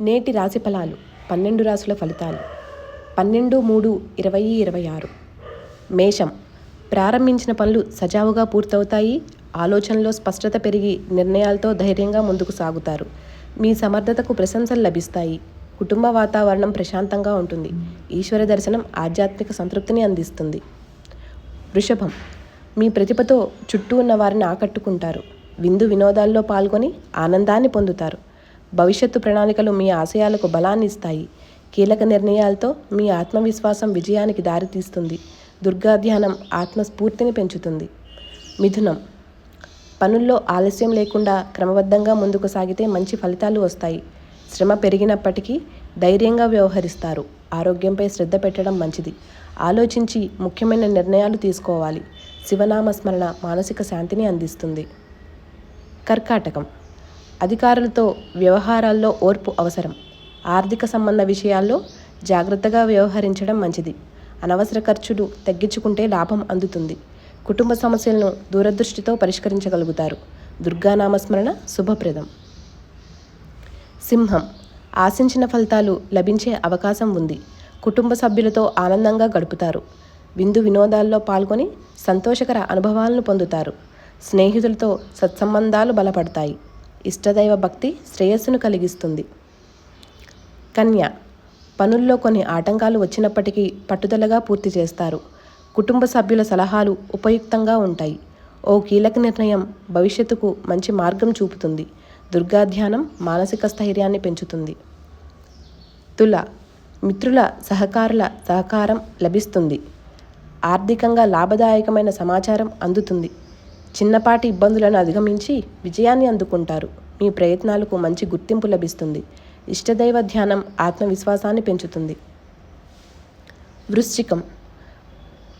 నేటి రాశి ఫలాలు 12 రాశుల ఫలితాలు 12/3/2026. మేషం. ప్రారంభించిన పనులు సజావుగా పూర్తవుతాయి. ఆలోచనలో స్పష్టత పెరిగి నిర్ణయాలతో ధైర్యంగా ముందుకు సాగుతారు. మీ సమర్థతకు ప్రశంసలు లభిస్తాయి. కుటుంబ వాతావరణం ప్రశాంతంగా ఉంటుంది. ఈశ్వర దర్శనం ఆధ్యాత్మిక సంతృప్తిని అందిస్తుంది. వృషభం. మీ ప్రతిభతో చుట్టూ ఉన్న వారిని ఆకట్టుకుంటారు. విందు వినోదాల్లో పాల్గొని ఆనందాన్ని పొందుతారు. భవిష్యత్తు ప్రణాళికలు మీ ఆశయాలకు బలాన్ని ఇస్తాయి. కీలక నిర్ణయాలతో మీ ఆత్మవిశ్వాసం విజయానికి దారితీస్తుంది. దుర్గా ధ్యానం ఆత్మస్ఫూర్తిని పెంచుతుంది. మిథునం. పనుల్లో ఆలస్యం లేకుండా క్రమబద్ధంగా ముందుకు సాగితే మంచి ఫలితాలు వస్తాయి. శ్రమ పెరిగినప్పటికీ ధైర్యంగా వ్యవహరిస్తారు. ఆరోగ్యంపై శ్రద్ధ పెట్టడం మంచిది. ఆలోచించి ముఖ్యమైన నిర్ణయాలు తీసుకోవాలి. శివనామస్మరణ మానసిక శాంతిని అందిస్తుంది. కర్కాటకం. అధికారులతో వ్యవహారాల్లో ఓర్పు అవసరం. ఆర్థిక సంబంధ విషయాల్లో జాగ్రత్తగా వ్యవహరించడం మంచిది. అనవసర ఖర్చులు తగ్గించుకుంటే లాభం అందుతుంది. కుటుంబ సమస్యలను దూరదృష్టితో పరిష్కరించగలుగుతారు. దుర్గానామస్మరణ శుభప్రదం. సింహం. ఆశించిన ఫలితాలు లభించే అవకాశం ఉంది. కుటుంబ సభ్యులతో ఆనందంగా గడుపుతారు. విందు వినోదాల్లో పాల్గొని సంతోషకర అనుభవాలను పొందుతారు. స్నేహితులతో సత్సంబంధాలు బలపడతాయి. ఇష్టదైవ భక్తి శ్రేయస్సును కలిగిస్తుంది. కన్య. పనుల్లో కొన్ని ఆటంకాలు వచ్చినప్పటికీ పట్టుదలగా పూర్తి చేస్తారు. కుటుంబ సభ్యుల సలహాలు ఉపయుక్తంగా ఉంటాయి. ఓ కీలక నిర్ణయం భవిష్యత్తుకు మంచి మార్గం చూపుతుంది. దుర్గా ధ్యానం మానసిక స్థైర్యాన్ని పెంచుతుంది. తుల. మిత్రుల సహకారుల సహకారం లభిస్తుంది. ఆర్థికంగా లాభదాయకమైన సమాచారం అందుతుంది. చిన్నపాటి ఇబ్బందులను అధిగమించి విజయాన్ని అందుకుంటారు. మీ ప్రయత్నాలకు మంచి గుర్తింపు లభిస్తుంది. ఇష్టదైవ ధ్యానం ఆత్మవిశ్వాసాన్ని పెంచుతుంది. వృశ్చికం.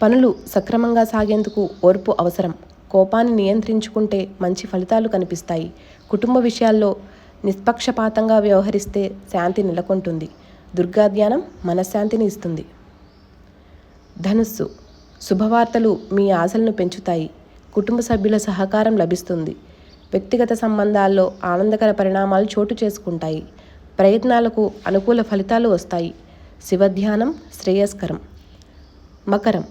పనులు సక్రమంగా సాగేందుకు ఓర్పు అవసరం. కోపాన్ని నియంత్రించుకుంటే మంచి ఫలితాలు కనిపిస్తాయి. కుటుంబ విషయాల్లో నిష్పక్షపాతంగా వ్యవహరిస్తే శాంతి నెలకొంటుంది. దుర్గా ధ్యానం మనశ్శాంతిని ఇస్తుంది. ధనుస్సు. శుభవార్తలు మీ ఆశలను పెంచుతాయి. కుటుంబ సభ్యుల సహకారం లభిస్తుంది. వ్యక్తిగత సంబంధాల్లో ఆనందకర పరిణామాలు చోటు చేసుకుంటాయి. ప్రయత్నాలకు అనుకూల ఫలితాలు వస్తాయి. శివధ్యానం శ్రేయస్కరం. మకరం.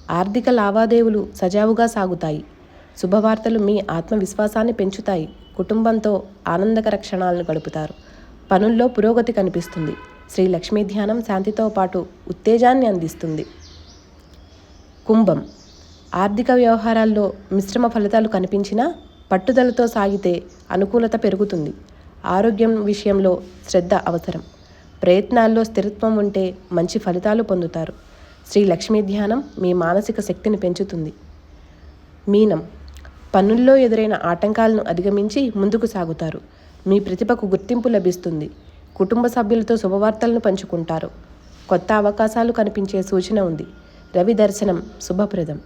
ఆర్థిక లావాదేవీలు సజావుగా సాగుతాయి. శుభవార్తలు మీ ఆత్మవిశ్వాసాన్ని పెంచుతాయి. కుటుంబంతో ఆనందకర క్షణాలను గడుపుతారు. పనుల్లో పురోగతి కనిపిస్తుంది. శ్రీ లక్ష్మీ ధ్యానం శాంతితో పాటు ఉత్తేజాన్ని అందిస్తుంది. కుంభం. ఆర్థిక వ్యవహారాల్లో మిశ్రమ ఫలితాలు కనిపించినా పట్టుదలతో సాగితే అనుకూలత పెరుగుతుంది. ఆరోగ్యం విషయంలో శ్రద్ధ అవసరం. ప్రయత్నాల్లో స్థిరత్వం ఉంటే మంచి ఫలితాలు పొందుతారు. శ్రీ లక్ష్మీ ధ్యానం మీ మానసిక శక్తిని పెంచుతుంది. మీనం. పనుల్లో ఎదురైన ఆటంకాలను అధిగమించి ముందుకు సాగుతారు. మీ ప్రతిభకు గుర్తింపు లభిస్తుంది. కుటుంబ సభ్యులతో శుభవార్తలను పంచుకుంటారు. కొత్త అవకాశాలు కనిపించే సూచన ఉంది. రవి దర్శనం శుభప్రదం.